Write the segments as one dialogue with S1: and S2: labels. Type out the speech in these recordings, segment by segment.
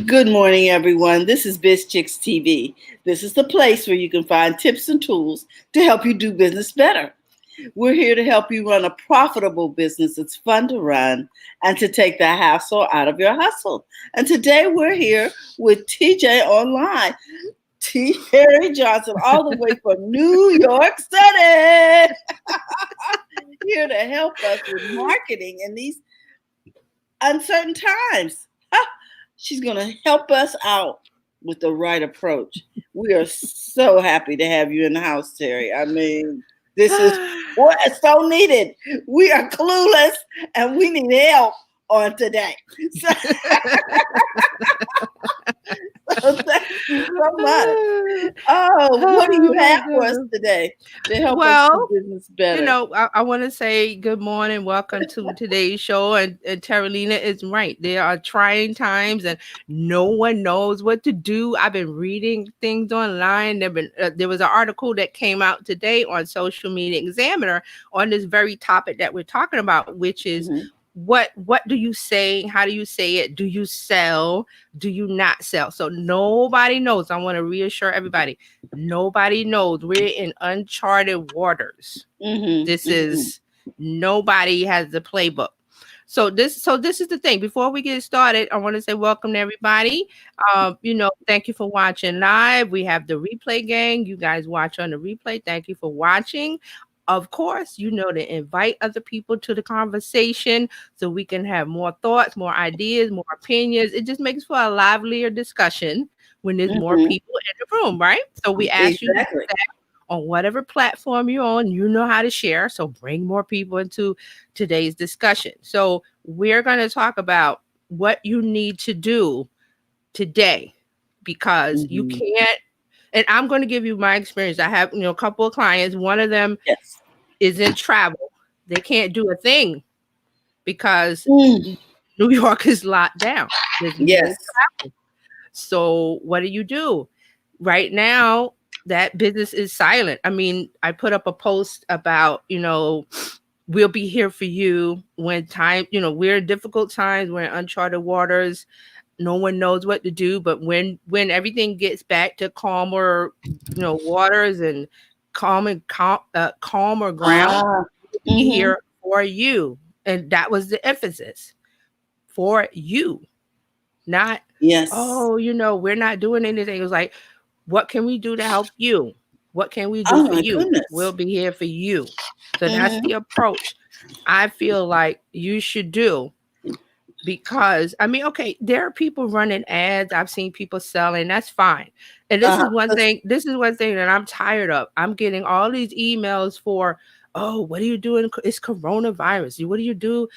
S1: Good morning, everyone. This is Biz Chicks TV. This is the place where you can find tips and tools to help you do business better. We're here to help you run a profitable business that's fun to run and to take the hassle out of your hustle. And today we're here with TJ Online, T. Harry Johnson, all the way from New York City, here to help us with marketing in these uncertain times. She's going to help us out with the right approach. We are so happy to have you in the house, Terry. I mean, this is what is so needed. We are clueless and we need help on today. So, so thank you so much. Oh, what do you
S2: Oh my
S1: have for us
S2: goodness.
S1: today to help us do
S2: Well,
S1: business better?
S2: I want to say good morning, welcome to today's show. And Terralina is right. There are trying times, and no one knows what to do. I've been reading things online. There was an article that came out today on Social Media Examiner on this very topic that we're talking about, which is
S1: Mhm.
S2: what do you say? How do you say it? Do you sell? Do you not sell? So nobody knows. I want to reassure everybody. Nobody knows. We're in uncharted waters.
S1: Mhm.
S2: This
S1: Mhm.
S2: is nobody has the playbook. So this is the thing. Before we get started, I want to say welcome to everybody. Thank you for watching live. We have the replay gang. You guys watch on the replay. Thank you for watching. Of course, to invite other people to the conversation so we can have more thoughts, more ideas, more opinions. It just makes for a livelier discussion when there's more
S1: Mhm.
S2: people in the room, right? So we ask you to do
S1: Exactly.
S2: on whatever platform you're on. You know how to share. So bring more people into today's discussion. So we're going to talk about what you need to do today because you
S1: Mhm.
S2: can't. And I'm going to give you my experience. I have, a couple of clients. One of them
S1: Yes.
S2: is in travel. They can't do a thing because
S1: Mm.
S2: New York is locked down. There's no
S1: Yes.
S2: travel. So what do? Right now, that business is silent. I mean, I put up a post about, we'll be here for you when time, we're in difficult times, we're in uncharted waters. No one knows what to do, but when everything gets back to calmer, waters and calmer ground,
S1: Ah.
S2: we'll be
S1: Mhm.
S2: here for you. And that was the emphasis for you, not,
S1: Yes.
S2: oh, we're not doing anything. It was like, what can we do to help you? What can we do
S1: Oh
S2: for
S1: my
S2: you? We'll
S1: goodness.
S2: be here for you. So that's
S1: Mhm.
S2: the approach I feel like you should do because I mean, okay, there are people running ads. I've seen people selling. That's fine. And this is
S1: Uh-huh.
S2: one thing. This is one thing that I'm tired of. I'm getting all these emails for, oh, what are you doing? It's coronavirus. What do you do?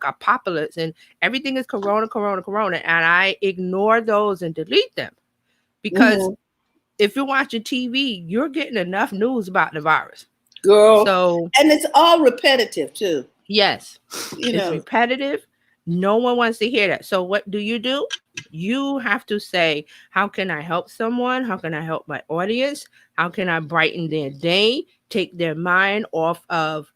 S2: Apocalypse, and everything is corona, corona, corona. And I ignore those and delete them because
S1: Mhm.
S2: if you're watching TV, you're getting enough news about the virus.
S1: Girl.
S2: So
S1: And it's all repetitive too.
S2: yes,
S1: You
S2: it's
S1: know.
S2: repetitive. No one wants to hear that. So what do? You have to say, how can I help someone? How can I help my audience? How can I brighten their day? Take their mind off of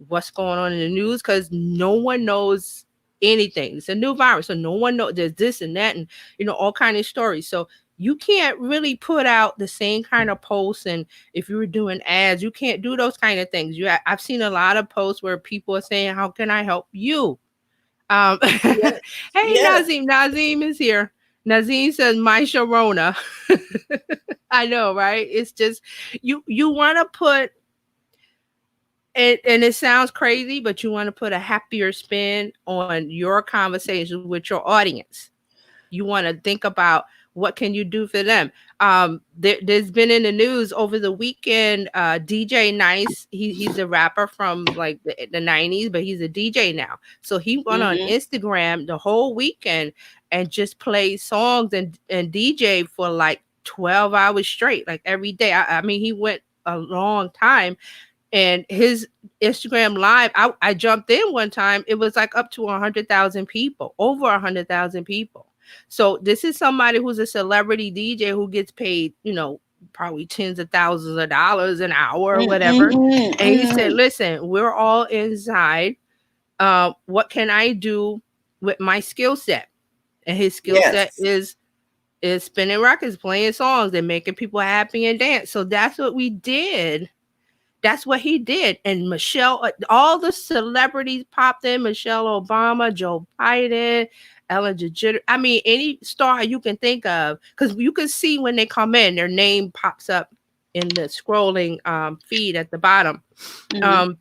S2: what's going on in the news because no one knows anything. It's a new virus, so no one knows there's this and that, and all kind of stories. So you can't really put out the same kind of posts. And if you were doing ads, you can't do those kind of things. I've seen a lot of posts where people are saying, "How can I help you?"
S1: Yes.
S2: Hey,
S1: Yes.
S2: Nazim. Nazim is here. Nazim says, "My Sharona." I know, right? It's just you want to put and it sounds crazy, but you want to put a happier spin on your conversations with your audience. You want to think about what can you do for them. There's been in the news over the weekend. DJ Nice, he's a rapper from like the 90s, but he's a DJ now. So he went on
S1: Mhm.
S2: Instagram the whole weekend and just played songs and DJ for like 12 hours straight, like every day. I mean, he went a long time and his Instagram live, I jumped in one time. It was like up to 100,000 people, over 100,000 people. So this is somebody who's a celebrity DJ who gets paid, probably tens of thousands of dollars an hour or
S1: Mhm.
S2: whatever.
S1: Mhm.
S2: And he said,
S1: Mhm.
S2: "Listen, we're all inside. What can I do with my skill set?" and his skill set
S1: Yes.
S2: is spinning records, playing songs, and making people happy and dance. So that's what we did. That's what he did. And Michelle, all the celebrities popped in: Michelle Obama, Joe Biden, Ellen DeGeneres. I mean, any star you can think of, because you can see when they come in, their name pops up in the scrolling feed at the bottom.
S1: Mhm.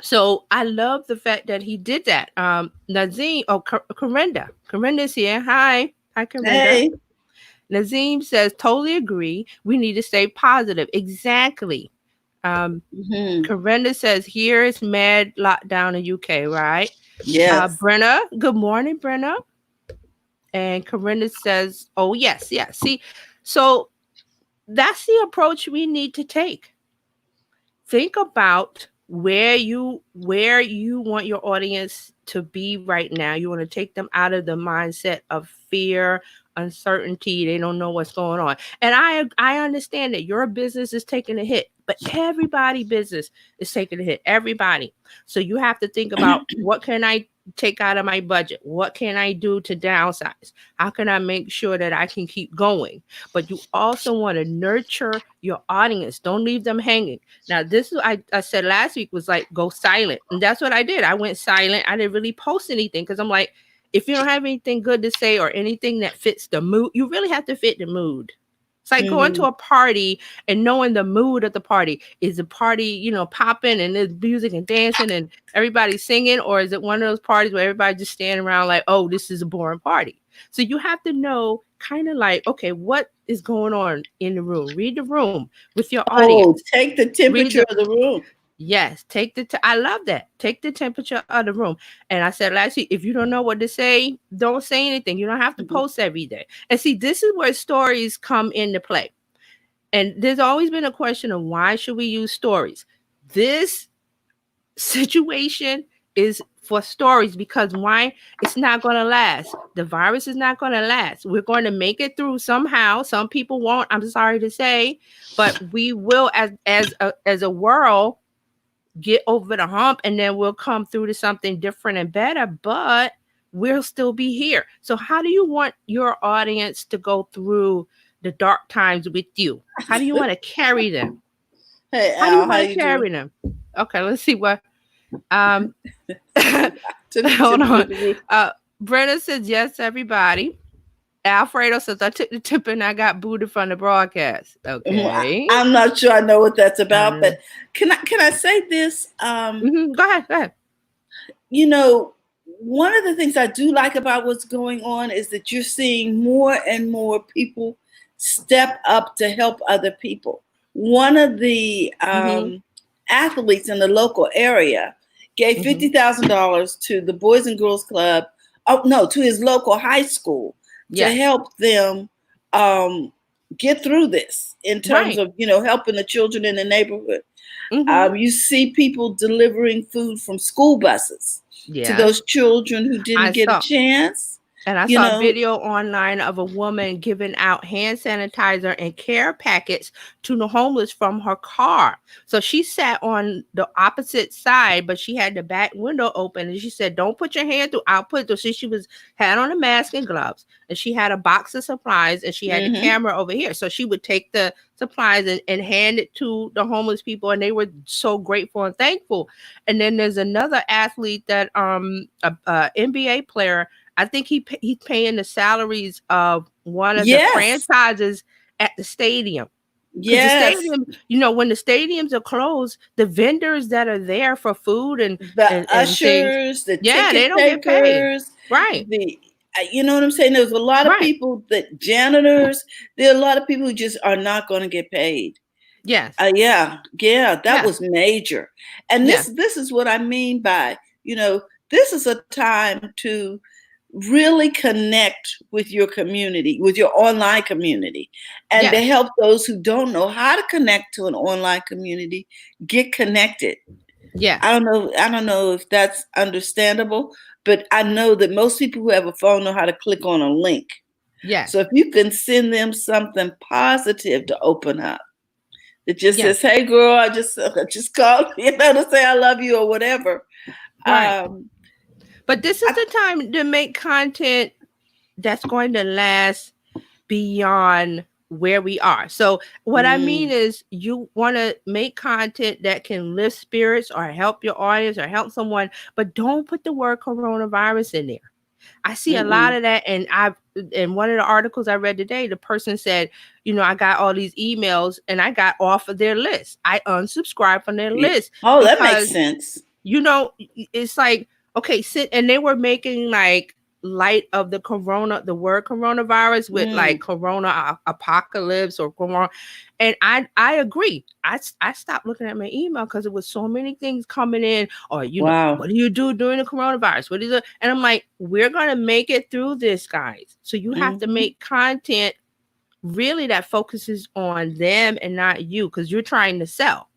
S2: So I love the fact that he did that. Nazim, Corinda's here. Hi, Corinda.
S1: Hey.
S2: Nazim says, totally agree. We need to stay positive. Exactly.
S1: Mhm.
S2: Corinda says, here is mad lockdown in UK, right?
S1: Yes.
S2: Brenna, good morning, Brenna. And Corinda says, oh, yes. See, so that's the approach we need to take. Think about where you want your audience to be right now. You want to take them out of the mindset of fear, uncertainty. They don't know what's going on. And I understand that your business is taking a hit, but everybody business is taking a hit. Everybody. So you have to think about, what can I take out of my budget? What can I do to downsize? How can I make sure that I can keep going? But you also want to nurture your audience. Don't leave them hanging. Now, this is I said last week was like, go silent. And that's what I did. I went silent. I didn't really post anything because I'm like, if you don't have anything good to say or anything that fits the mood, you really have to fit the mood. It's like going to a party and knowing the mood of the party. Is the party, popping and there's music and dancing and everybody's singing? Or is it one of those parties where everybody just standing around like, oh, this is a boring party? So you have to know, kind of like, okay, what is going on in the room? Read the room with your audience.
S1: Take the temperature of the room.
S2: Yes, I love that. Take the temperature of the room. And I said last week, if you don't know what to say, don't say anything. You don't have to post every day. And see, this is where stories come into play. And there's always been a question of, why should we use stories? This situation is for stories, because why? It's not going to last. The virus is not going to last. We're going to make it through somehow. Some people won't, I'm sorry to say, but we will, as a world, get over the hump, and then we'll come through to something different and better, but we'll still be here. So how do you want your audience to go through the dark times with you? How do you want to carry them?
S1: Hey,
S2: how do you
S1: Al,
S2: want to carry them? Okay, let's see what hold on. Brenna says, yes, everybody. Alfredo says, I took the tip and I got booted from the broadcast. Okay.
S1: I'm not sure I know what that's about, but can I say this?
S2: Go ahead.
S1: One of the things I do like about what's going on is that you're seeing more and more people step up to help other people. One of the athletes in the local area gave $50,000 to the Boys and Girls Club. Oh no, to his local high school to help them get through this in terms of helping the children in the neighborhood. You see people delivering food from school buses to those children who didn't get a chance.
S2: And I saw a video online of a woman giving out hand sanitizer and care packets to the homeless from her car. So she sat on the opposite side, but she had the back window open, and she said, don't put your hand through. I'll put it through. So she had on a mask and gloves, and she had a box of supplies, and she had the camera over here. So she would take the supplies and hand it to the homeless people, and they were so grateful and thankful. And then there's another athlete that a NBA player, I think he's paying the salaries of one of the franchises at the stadium.
S1: Yes.
S2: The stadium, when the stadiums are closed, the vendors that are there for food and
S1: the ushers, the ticket
S2: they don't get paid. Right.
S1: You know what I'm saying? There's a lot of people, that janitors, there are a lot of people who just are not going to get paid.
S2: Yes.
S1: That was major. And this is what I mean by, this is a time to really connect with your community, with your online community, and to help those who don't know how to connect to an online community get connected.
S2: Yeah.
S1: I don't know if that's understandable, but I know that most people who have a phone know how to click on a link.
S2: Yeah.
S1: So if you can send them something positive to open up, that just says, hey girl, I just called, to say I love you or whatever.
S2: Right. But this is the time to make content that's going to last beyond where we are. So what I mean
S1: Mm,
S2: is you want to make content that can lift spirits or help your audience or help someone, but don't put the word coronavirus in there. I see a lot
S1: mm-mm.
S2: of that, and I in one of the articles I read today, the person said, I got all these emails and I got off of their list. I unsubscribed from their
S1: Yeah.
S2: list
S1: Oh, that makes
S2: because
S1: sense.
S2: it's like, okay, sit, and they were making like light of the word coronavirus with like
S1: Mm,
S2: apocalypse or corona. And I agree. I stopped looking at my email because it was so many things coming in, or
S1: wow.
S2: what do you do during the coronavirus, what is it? And I'm like, we're gonna make it through this, guys. So you have to
S1: Mm-hmm.
S2: make content really that focuses on them and not you, because you're trying to sell.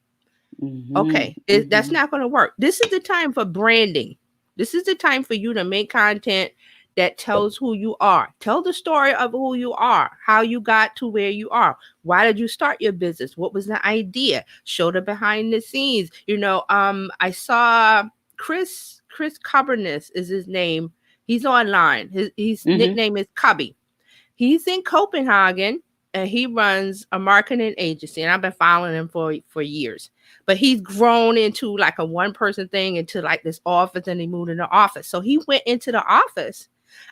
S1: Mm-hmm.
S2: Okay, that's
S1: Mm-hmm.
S2: not going to work. This is the time for branding. This is the time for you to make content that tells who you are. Tell the story of who you are, how you got to where you are. Why did you start your business? What was the idea? Show the behind the scenes. I saw Chris Cobbernis is his name. He's online. His
S1: Mm-hmm.
S2: nickname is Cubby. He's in Copenhagen and he runs a marketing agency. And I've been following him for years. But he's grown into like a one person thing into like this office, and he moved into office. So he went into the office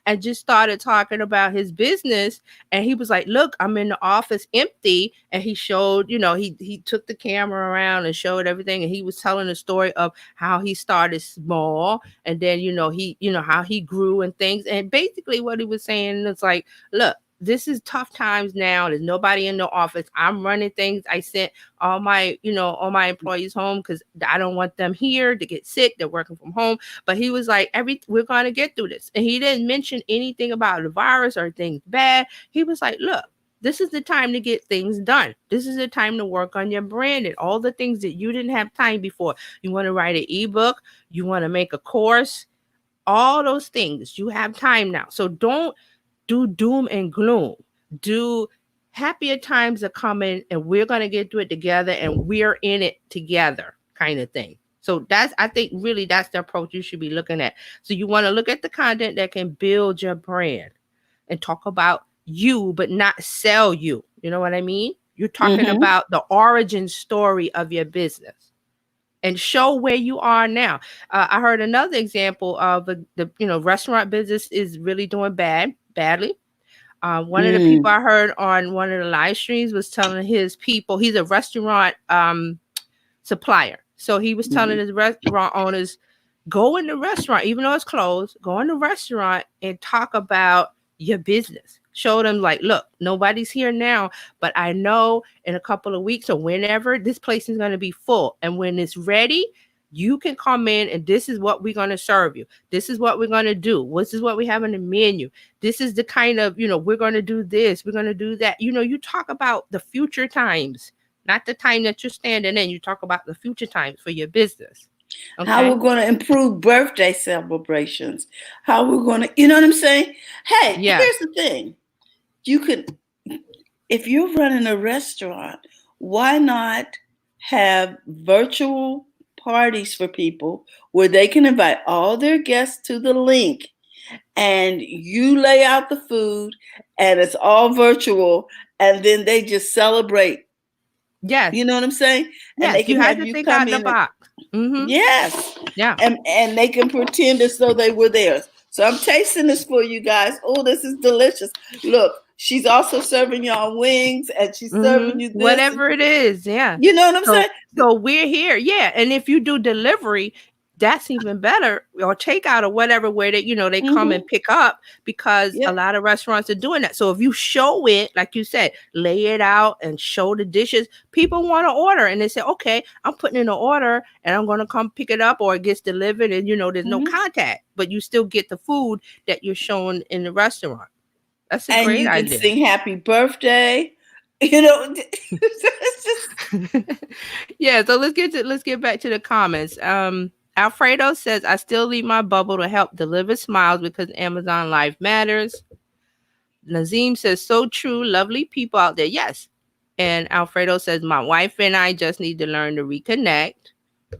S2: and just started talking about his business. And he was like, look, I'm in the office empty. And he showed, he took the camera around and showed everything. And he was telling the story of how he started small. And then, how he grew and things. And basically what he was saying is like, look, this is tough times now. There's nobody in the office. I'm running things. I sent all my employees home because I don't want them here to get sick. They're working from home. But he was like, we're gonna get through this. And he didn't mention anything about the virus or things bad. He was like, look, this is the time to get things done. This is the time to work on your brand and all the things that you didn't have time before. You want to write an ebook, you want to make a course, all those things. You have time now. So don't do doom and gloom. Do happier times are coming and we're going to get through it together and we're in it together kind of thing. So I think really that's the approach you should be looking at. So you want to look at the content that can build your brand and talk about you, but not sell you. You know what I mean? You're talking
S1: Mm-hmm.
S2: about the origin story of your business and show where you are now. I heard another example of the restaurant business is really doing badly. One of the people
S1: Mm,
S2: I heard on one of the live streams was telling his people, he's a restaurant supplier. So he was telling
S1: mm-hmm.
S2: his restaurant owners, go in the restaurant, even though it's closed, go in the restaurant and talk about your business. Show them like, look, nobody's here now, but I know in a couple of weeks or whenever this place is going to be full. And when it's ready, you can come in and this is what we're going to serve you. This is what we're going to do. This is what we have on the menu. This is the kind of, we're going to do this. We're going to do that. You talk about the future times, not the time that you're standing in. You talk about the future times for your business.
S1: How
S2: Okay.
S1: we're going to improve birthday celebrations. How we're going to, you know what I'm saying? Hey,
S2: Yeah.
S1: here's the thing. You could, if you're running a restaurant, why not have virtual parties for people where they can invite all their guests to the link and you lay out the food and it's all virtual and then they just celebrate.
S2: Yes.
S1: You know what I'm saying? And they
S2: Yes.
S1: can
S2: You had
S1: have
S2: to
S1: you
S2: think
S1: come
S2: out the
S1: in and
S2: box. Mm-hmm.
S1: yes.
S2: Yeah.
S1: And they can pretend as though they were there. So I'm tasting this for you guys. Oh, this is delicious. Look, she's also serving y'all wings and she's serving you this.
S2: Whatever it is. Yeah.
S1: You know what I'm
S2: So
S1: saying?
S2: so we're here. Yeah. And if you do delivery, that's even better, or takeout or whatever, where they come and
S1: Mm-hmm.
S2: pick up, because a
S1: Yep.
S2: lot of restaurants are doing that. So if you show it, like you said, lay it out and show the dishes, people want to order and they say, okay, I'm putting in an order and I'm going to come pick it up, or it gets delivered and there's no
S1: Mm-hmm.
S2: contact, but you still get the food that you're showing in the restaurant. That's a
S1: And
S2: great
S1: you can
S2: idea.
S1: sing happy birthday. It's just
S2: Yeah, so let's get back to the comments. Alfredo says, I still leave my bubble to help deliver smiles because Amazon Life matters. Nazim says, so true, lovely people out there. Yes. And Alfredo says, my wife and I just need to learn to reconnect.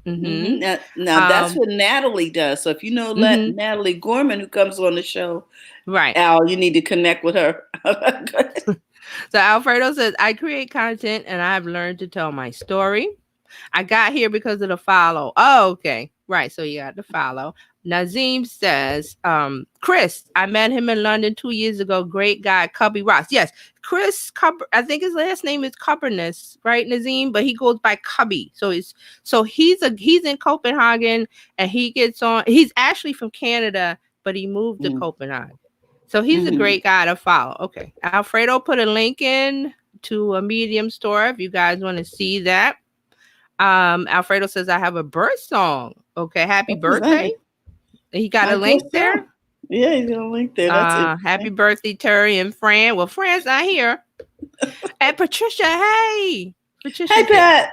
S2: Mm-hmm.
S1: Now that's what Natalie does. So if you know
S2: Mm-hmm.
S1: Natalie Gorman, who comes on the show,
S2: Right.
S1: Al, you need to connect with her.
S2: So Alfredo says, I create content and I've learned to tell my story. I got here because of the follow. Oh, okay. Right. So you got the follow. Nazim says, Chris, I met him in London 2 years ago. Great guy, Cubby Ross. Yes, Chris I think his last name is Cubberness, right, Nazim? But he goes by Cubby. He's in Copenhagen and he gets on. He's actually from Canada, but he moved to Copenhagen. So he's a great guy to follow. Okay. Alfredo put a link in to a Medium store if you guys want to see that. Alfredo says, I have a birth song. Okay, happy birthday. He got a link there.
S1: Yeah, he's got a link there. That's
S2: happy birthday, Terry and Fran. Well, Fran's not here. And Patricia, hey. Patricia.
S1: Hey, Pat.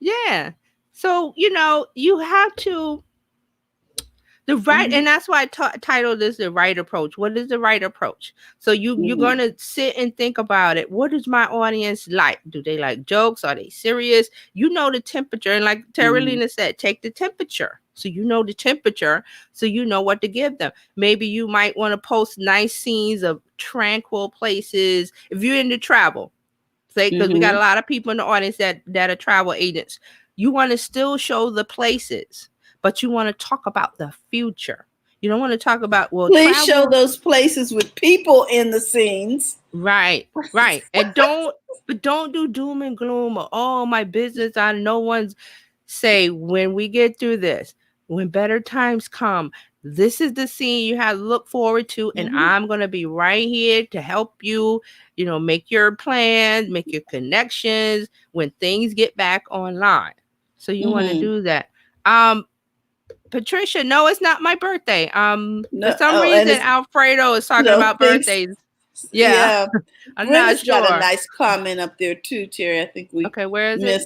S2: Yeah. So, you have to and that's why I titled this The Right Approach. What is the right approach? So you're going to sit and think about it. What is my audience like? Do they like jokes? Are they serious? You know the temperature. And like Terralina said, take the temperature. So you know the temperature. So you know what to give them. Maybe you might want to post nice scenes of tranquil places. If you're into travel, say, because we got a lot of people in the audience that are travel agents. You want to still show the places, but you want to talk about the future. You don't want to talk about,
S1: please show those places with people in the scenes.
S2: Right. And don't do doom and gloom or, oh, my business, no one's say, when we get through this, when better times come, this is the scene you have to look forward to. And I'm going to be right here to help you, make your plans, make your connections when things get back online. So you want to do that. Patricia, no, it's not my birthday. For some reason, Alfredo is talking about birthdays. Yeah. I'm not sure.
S1: Got a nice comment up there too, Terry. I think we
S2: where is
S1: it?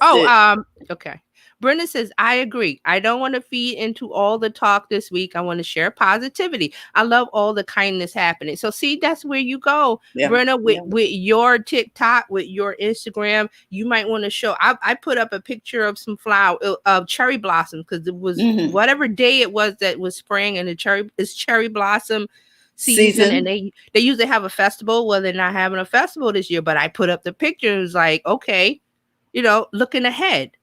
S2: Okay. Brenda says, I agree. I don't want to feed into all the talk this week. I want to share positivity. I love all the kindness happening. So see, that's where you go, Brenda, with your TikTok, with your Instagram. You might want to show. I put up a picture of some of cherry blossoms because it was whatever day it was that was spring, and it's cherry blossom season. And they usually have a festival. Well, they're not having a festival this year, but I put up the pictures like, okay, looking ahead.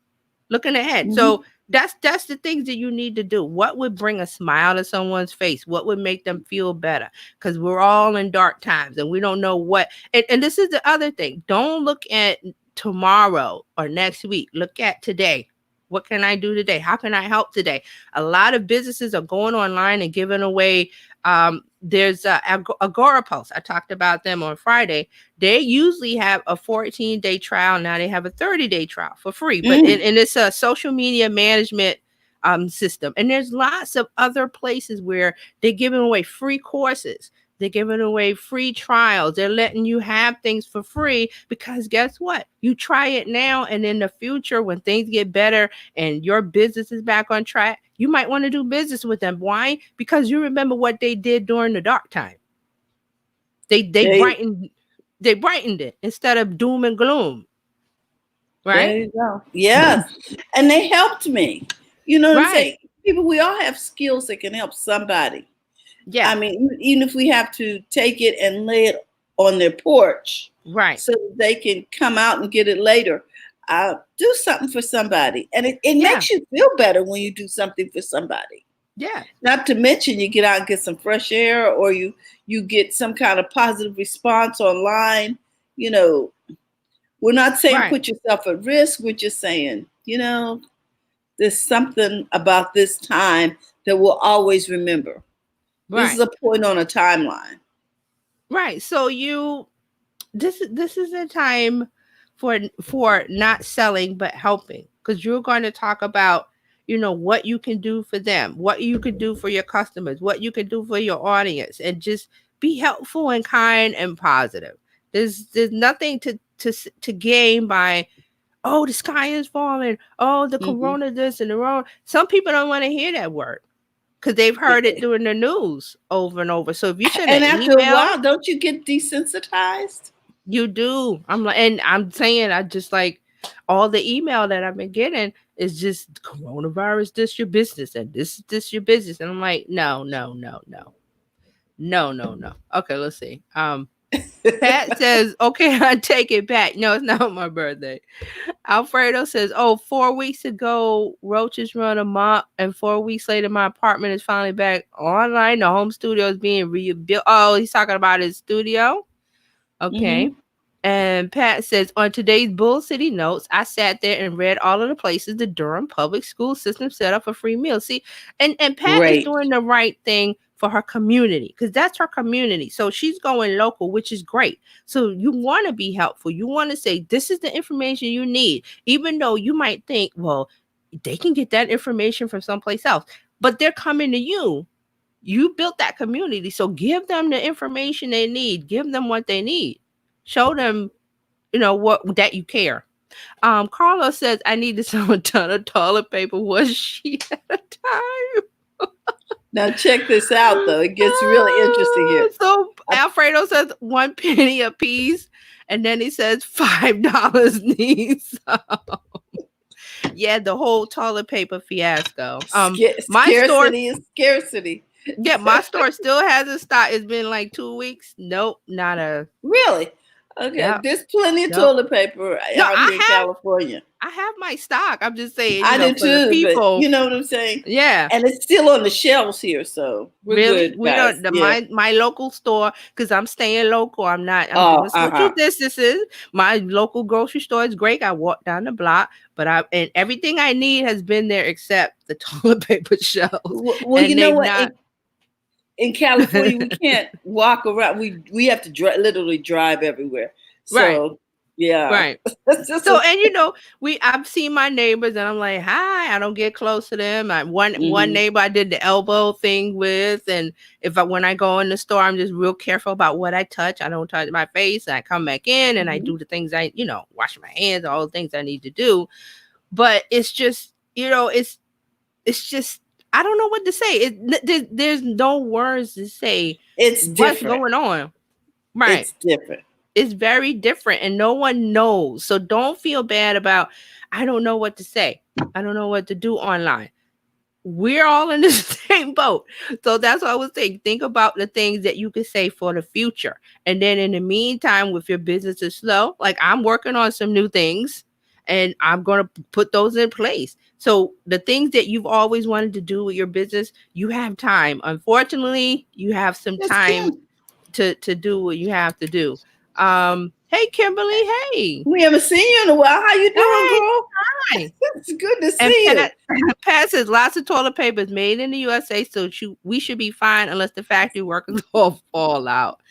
S2: So that's the things that you need to do. What would bring a smile to someone's face? What would make them feel better? Because we're all in dark times and we don't know what. And this is the other thing. Don't look at tomorrow or next week. Look at today. What can I do today? How can I help today? A lot of businesses are going online and giving away. There's Agorapulse. I talked about them on Friday. They usually have a 14-day trial. Now they have a 30-day trial for free. But and it's a social media management system. And there's lots of other places where they're giving away free courses. They're giving away free trials. They're letting you have things for free because guess what? You try it now, and in the future, when things get better and your business is back on track, you might want to do business with them. Why? Because you remember what they did during the dark time. They brightened it instead of doom and gloom. Right?
S1: There you go. Yes. And they helped me. You know what I'm saying? People, we all have skills that can help somebody. Yeah. I mean, even if we have to take it and lay it on their porch.
S2: Right.
S1: So they can come out and get it later. Do something for somebody. And it makes you feel better when you do something for somebody.
S2: Yeah.
S1: Not to mention you get out and get some fresh air, or you get some kind of positive response online. We're not saying put yourself at risk. We're just saying, there's something about this time that we'll always remember. Right. This is a point on a timeline.
S2: Right. So this is a time for not selling but helping, because you're going to talk about what you can do for them, what you can do for your customers, what you can do for your audience, and just be helpful and kind and positive. There's nothing to gain by, oh, the sky is falling, oh, the corona this and the wrong. Some people don't want to hear that word because they've heard it during the news over and over. So if you send
S1: and after a while, don't you get desensitized?
S2: You do. I'm saying, I just like, all the email that I've been getting is just coronavirus, this your business, and this your business. And I'm like, no. Okay, let's see. Pat says, okay, I take it back. No, it's not my birthday. Alfredo says, oh, 4 weeks ago, roaches run amok, and 4 weeks later, my apartment is finally back online. The home studio is being rebuilt. Oh, he's talking about his studio. Okay.
S1: Mhm.
S2: And Pat says, on today's Bull City Notes, I sat there and read all of the places the Durham public school system set up for free meals. See, and Pat is
S1: Great.
S2: doing the right thing for her community, because that's her community. So she's going local, which is great. So you want to be helpful. You want to say, this is the information you need, even though you might think, well, they can get that information from someplace else, but they're coming to you. You built that community. So give them the information they need. Give them what they need. Show them, what that you care. Carlos says, I need to sell a ton of toilet paper. Was she at a time?
S1: Now check this out, though. It gets really interesting here.
S2: So Alfredo says 1 penny a piece, and then he says $5 needs some. Yeah, the whole toilet paper fiasco. My store
S1: Scarcity is scarcity.
S2: Yeah, my store still hasn't stopped. It's been like 2 weeks. Nope, not a.
S1: Really? Okay,
S2: Yep.
S1: there's plenty of
S2: Nope.
S1: toilet paper
S2: No,
S1: out here in California.
S2: I have my stock. I'm just saying,
S1: I do
S2: for the
S1: too,
S2: people.
S1: but you know what I'm saying?
S2: Yeah.
S1: And it's still on the shelves here, so we're
S2: Really?
S1: good,
S2: We
S1: guys.
S2: don't.
S1: Yeah.
S2: My local store, because I'm staying local. I'm doing social distances. My local grocery store is great. I walk down the block, but and everything I need has been there except the toilet paper shelves.
S1: Well,
S2: And
S1: you know
S2: they've
S1: what?
S2: not-
S1: In California, we can't walk around. We have to literally drive everywhere. So,
S2: Right.
S1: yeah.
S2: Right.
S1: That's just
S2: So, and I've seen my neighbors, and I'm like, hi. I don't get close to them. One
S1: Mhm.
S2: neighbor I did the elbow thing with, and when I go in the store, I'm just real careful about what I touch. I don't touch my face. And I come back in and I do the things wash my hands, all the things I need to do. But it's just, it's just, I don't know what to say. There's no words to say.
S1: It's
S2: what's
S1: different.
S2: going on. Right.
S1: It's different.
S2: It's very different, and no one knows. So don't feel bad about, I don't know what to say. I don't know what to do online. We're all in the same boat. So that's what I was saying. Think about the things that you can say for the future. And then in the meantime, if your business is slow, like I'm working on some new things and I'm going to put those in place. So the things that you've always wanted to do with your business, you have time. Unfortunately, you have some time to do what you have to do. Hey Kimberly, hey.
S1: We haven't seen you in a while. How you doing, girl?
S2: Hi.
S1: It's good to see you.
S2: Pat says lots of toilet paper is made in the USA, so we should be fine unless the factory workers all fall out.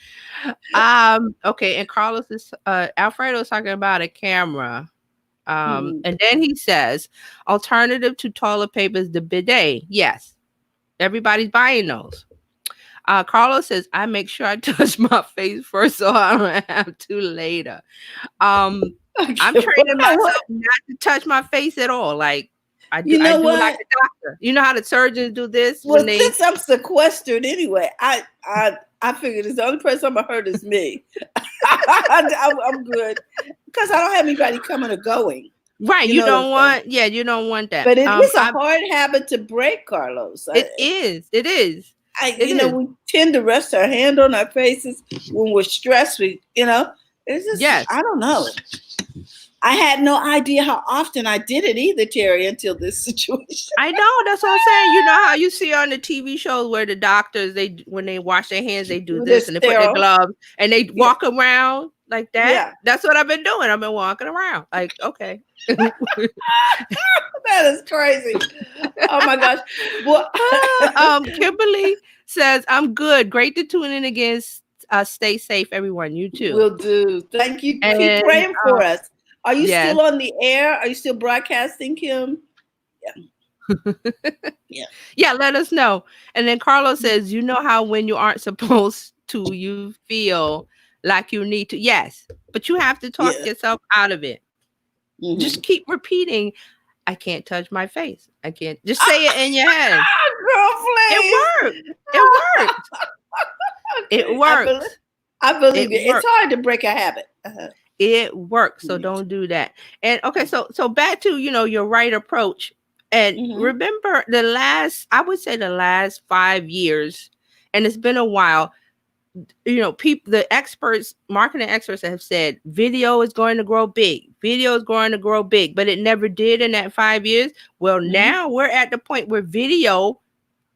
S2: Okay, and Carlos is Alfredo is talking about a camera. And then he says alternative to toilet paper is the bidet. Yes, everybody's buying those. Carlos says, I make sure I touch my face first so I don't have to later. I'm training myself not to touch my face at all. Like I do like a doctor. You know how the surgeons do this?
S1: Well, since I'm sequestered anyway, I figured it's the only person I'm gonna hurt is me. I'm good because I don't have anybody coming or going.
S2: Right. You don't want that.
S1: But it is a hard habit to break, Carlos.
S2: It is.
S1: We tend to rest our hand on our faces when we're stressed. It's just, I don't know. I had no idea how often I did it either, Terry, until this situation.
S2: I know. That's what I'm saying. You know how you see on the TV shows where the doctors, when they wash their hands, they do this and they put their gloves and they walk around like that. Yeah. That's what I've been doing. I've been walking around like, okay.
S1: That is crazy. Oh my gosh.
S2: Well, Kimberly says, I'm good. Great to tune in again. Stay safe, everyone. You too.
S1: Will do. Thank you.
S2: And,
S1: keep praying for us. Are you still on the air? Are you still broadcasting, Kim? Yeah.
S2: Yeah, let us know. And then Carlos says, you know how when you aren't supposed to, you feel like you need to. Yes, but you have to talk yourself out of it. Mm-hmm. Just keep repeating, I can't touch my face. I can't. Just say it in your head.
S1: Girl,
S2: it worked. It worked.
S1: I believe it. It's hard to break a habit.
S2: It works. So
S1: Yes.
S2: don't do that. And okay, so back to, your right approach. And remember I would say the last 5 years, and it's been a while, people, the experts, marketing experts have said video is going to grow big. Video is going to grow big, but it never did in that 5 years. Well, now we're at the point where video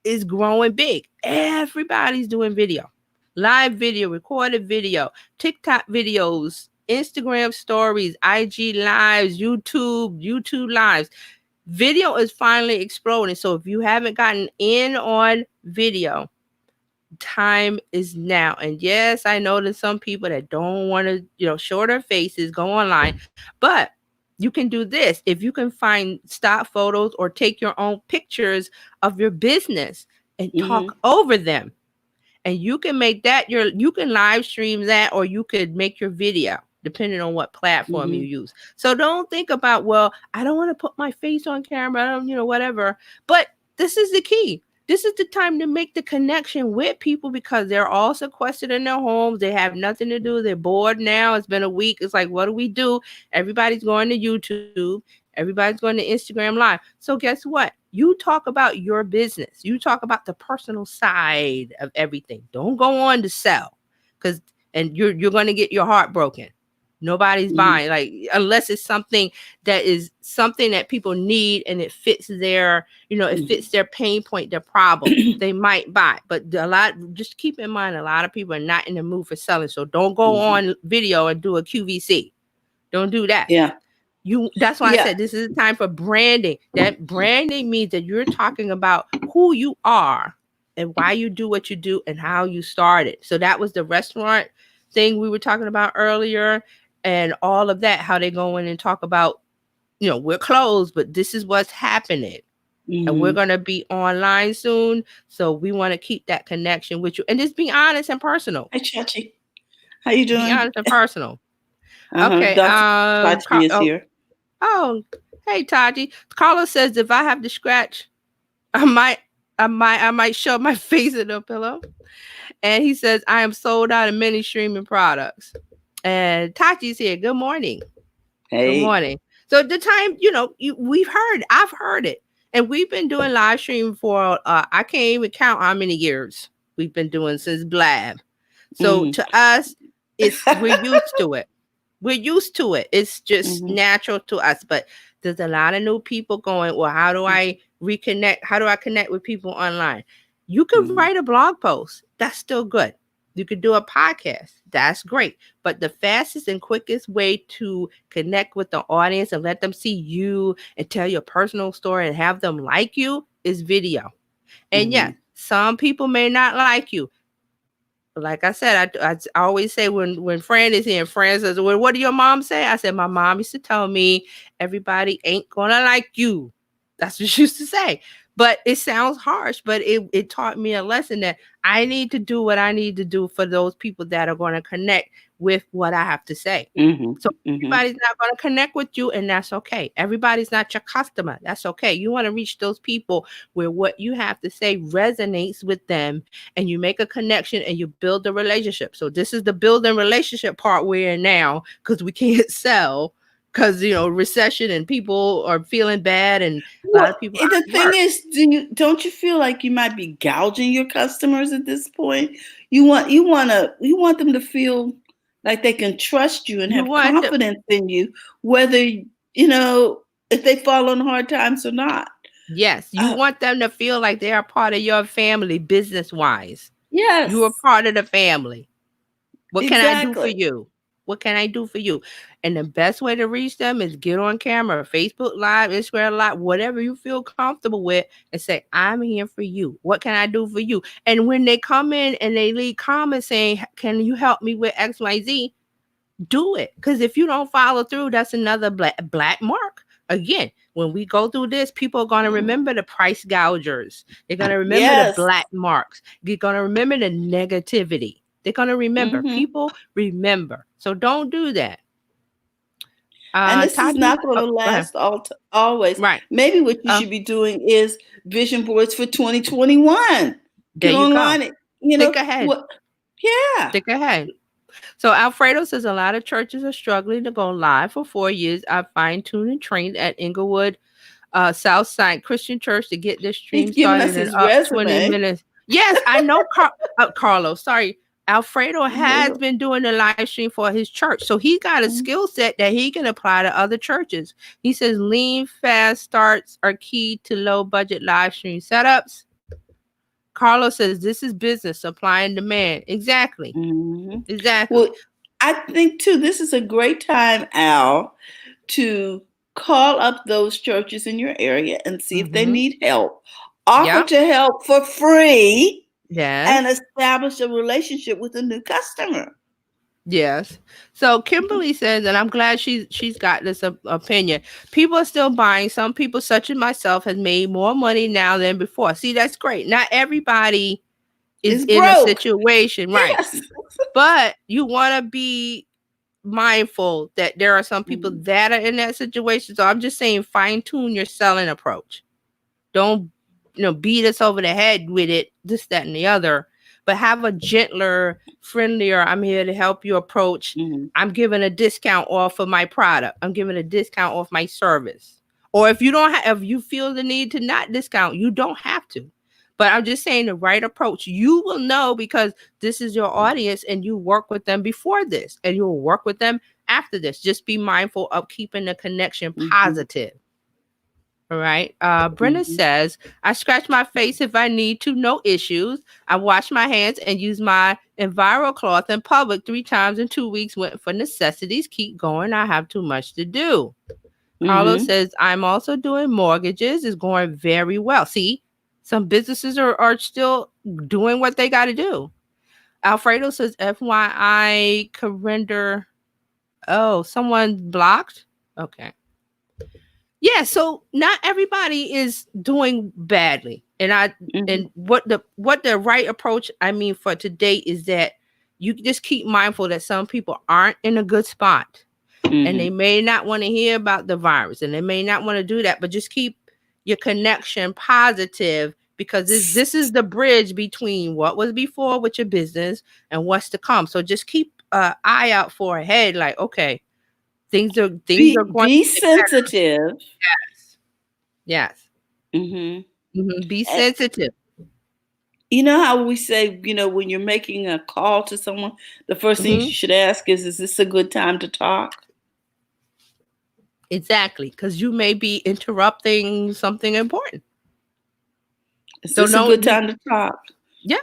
S2: is growing big. Everybody's doing video, live video, recorded video, TikTok videos, Instagram stories, IG lives, YouTube lives. Video is finally exploding. So if you haven't gotten in on video, time is now. And yes, I know there's some people that don't want to, show their faces, go online, but you can do this. If you can find stock photos or take your own pictures of your business and talk over them, and you can make that you can live stream that, or you could make your video depending on what platform you use. So don't think about, well, I don't want to put my face on camera, I don't, whatever. But this is the key. This is the time to make the connection with people, because they're all sequestered in their homes. They have nothing to do. They're bored now. It's been a week. It's like, what do we do? Everybody's going to YouTube. Everybody's going to Instagram Live. So guess what? You talk about your business. You talk about the personal side of everything. Don't go on to sell, and you're going to get your heart broken. Nobody's buying, like, unless it's something that people need and it fits their, it fits their pain point, their problem. They might buy. But just keep in mind, a lot of people are not in the mood for selling. So don't go on video and do a QVC. Don't do that.
S1: Yeah.
S2: That's why I said this is a time for branding. That branding means that you're talking about who you are and why you do what you do and how you started. So that was the restaurant thing we were talking about earlier. And all of that, how they go in and talk about, we're closed, but this is what's happening. And we're going to be online soon. So we want to keep that connection with you. And just be honest and personal.
S1: Hi, Chachi. How you doing?
S2: Be honest and personal.
S1: Okay. Chachi is here.
S2: Oh, hey, Taji. Carlos says, if I have to scratch, I might show my face in a pillow. And he says, I am sold out of many streaming products. And Tachi's here. Good morning.
S1: Hey.
S2: Good morning. So the time, I've heard it. And we've been doing live stream for, I can't even count how many years we've been doing since Blab. So to us, we're used to it. We're used to it. It's just natural to us. But there's a lot of new people going, well, how do I reconnect? How do I connect with people online? You can write a blog post. That's still good. You could do a podcast. That's great. But the fastest and quickest way to connect with the audience and let them see you and tell your personal story and have them like you is video. And yes, some people may not like you. Like I said, I always say when Fran is here and Fran says, well, what did your mom say? I said, my mom used to tell me, everybody ain't gonna like you. That's what she used to say. But it sounds harsh, but it taught me a lesson that I need to do what I need to do for those people that are going to connect with what I have to say. So everybody's not going to connect with you, and that's okay. Everybody's not your customer. That's okay. You want to reach those people where what you have to say resonates with them, and you make a connection and you build a relationship. So this is the building relationship part we're in now, because we can't sell. Because recession and people are feeling bad, and a lot of people.
S1: The thing is, don't you feel like you might be gouging your customers at this point? You want them to feel like they can trust you and have confidence in you, whether if they fall on hard times or not.
S2: Yes, you want them to feel like they are part of your family, business wise.
S1: Yes,
S2: you are part of the family. What can I do for you? What can I do for you? And the best way to reach them is get on camera, Facebook Live, Instagram Live, whatever you feel comfortable with, and say, I'm here for you. What can I do for you? And when they come in and they leave comments saying, can you help me with XYZ? Do it. Because if you don't follow through, that's another black mark. Again, when we go through this, people are going to remember the price gougers. They're going to remember the black marks. They're going to remember the negativity. They're going to remember. People remember. So don't do that.
S1: And this is not going to last always.
S2: Right.
S1: Maybe what you should be doing is vision boards for 2021.
S2: There you
S1: online.
S2: go. Think ahead.
S1: Yeah.
S2: Think ahead. So Alfredo says a lot of churches are struggling to go live. For 4 years, I fine-tuned and trained at Inglewood Southside Christian Church to get this
S1: He's
S2: stream
S1: giving
S2: started
S1: us
S2: in
S1: his
S2: up 20
S1: resume.
S2: minutes. Yes, I know Carlos. Sorry. Alfredo has been doing the live stream for his church. So he got a skill set that he can apply to other churches. He says lean, fast starts are key to low budget live stream setups. Carlos says this is business, supply and demand. Exactly.
S1: Mm-hmm.
S2: Exactly.
S1: Well, I think too, this is a great time, Al, to call up those churches in your area and see if they need help. Offer to help for free.
S2: Yes.
S1: And establish a relationship with a new customer.
S2: Yes. So Kimberly says, and I'm glad she's got this opinion. People are still buying. Some people, such as myself, has made more money now than before. See, that's great. Not everybody is in a situation, right? Yes. But you want to be mindful that there are some people that are in that situation. So I'm just saying, fine tune your selling approach. Don't beat us over the head with it, this, that, and the other, but have a gentler, friendlier, I'm here to help you approach. I'm giving a discount off of my product. I'm giving a discount off my service. Or if you don't have, if you feel the need to not discount, you don't have to. But I'm just saying the right approach. You will know because this is your audience and you work with them before this and you'll work with them after this. Just be mindful of keeping the connection positive. All right. Brenda says, I scratch my face if I need to, no issues. I wash my hands and use my EnviroCloth in public 3 times in 2 weeks. Went for necessities. Keep going. I have too much to do. Carlos says, I'm also doing mortgages. It's going very well. See, some businesses are still doing what they got to do. Alfredo says, FYI, Carinder. Oh, someone blocked? Okay. Yeah, so not everybody is doing badly. And and what the right approach, I mean, for today is that you just keep mindful that some people aren't in a good spot. And they may not want to hear about the virus and they may not want to do that, but just keep your connection positive because this is the bridge between what was before with your business and what's to come. So just keep an eye out for ahead, like, okay, things are going
S1: be sensitive.
S2: Yes. Be sensitive.
S1: You know how we say, when you're making a call to someone, the first thing you should ask is this a good time to talk?
S2: Exactly, because you may be interrupting something important.
S1: Is this a good time to talk?
S2: Yeah.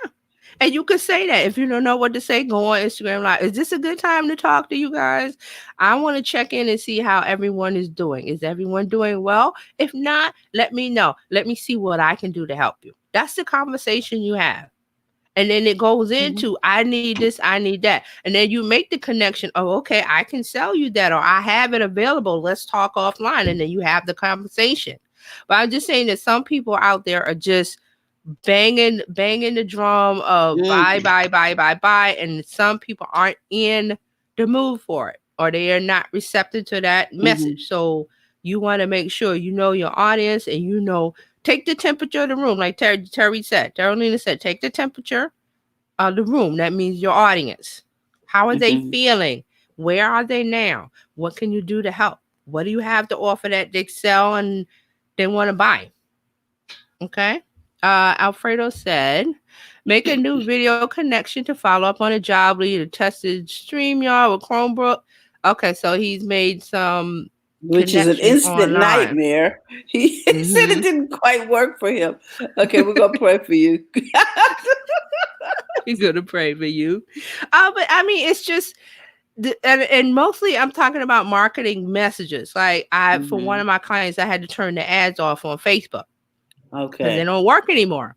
S2: And you could say that if you don't know what to say, go on Instagram Live. Is this a good time to talk to you guys? I want to check in and see how everyone is doing. Is everyone doing well? If not, let me know. Let me see what I can do to help you. That's the conversation you have. And then it goes into, I need this, I need that. And then you make the connection of, okay, I can sell you that, or I have it available. Let's talk offline. And then you have the conversation. But I'm just saying that some people out there are just banging the drum of buy. And some people aren't in the mood for it, or they are not receptive to that message. So you want to make sure you know your audience and take the temperature of the room. Like Terralina said, take the temperature of the room. That means your audience. How are they feeling? Where are they now? What can you do to help? What do you have to offer that they sell and they want to buy? Okay. Alfredo said, make a new video connection to follow up on a job lead. Tested StreamYard with Chromebook. Okay, so he's made some,
S1: which is an instant nightmare. He said it didn't quite work for him. Okay, we're gonna pray for you.
S2: He's gonna pray for you. But I mean, it's just. And mostly I'm talking about marketing messages. Like for one of my clients, I had to turn the ads off on Facebook. Okay. Because they don't work anymore.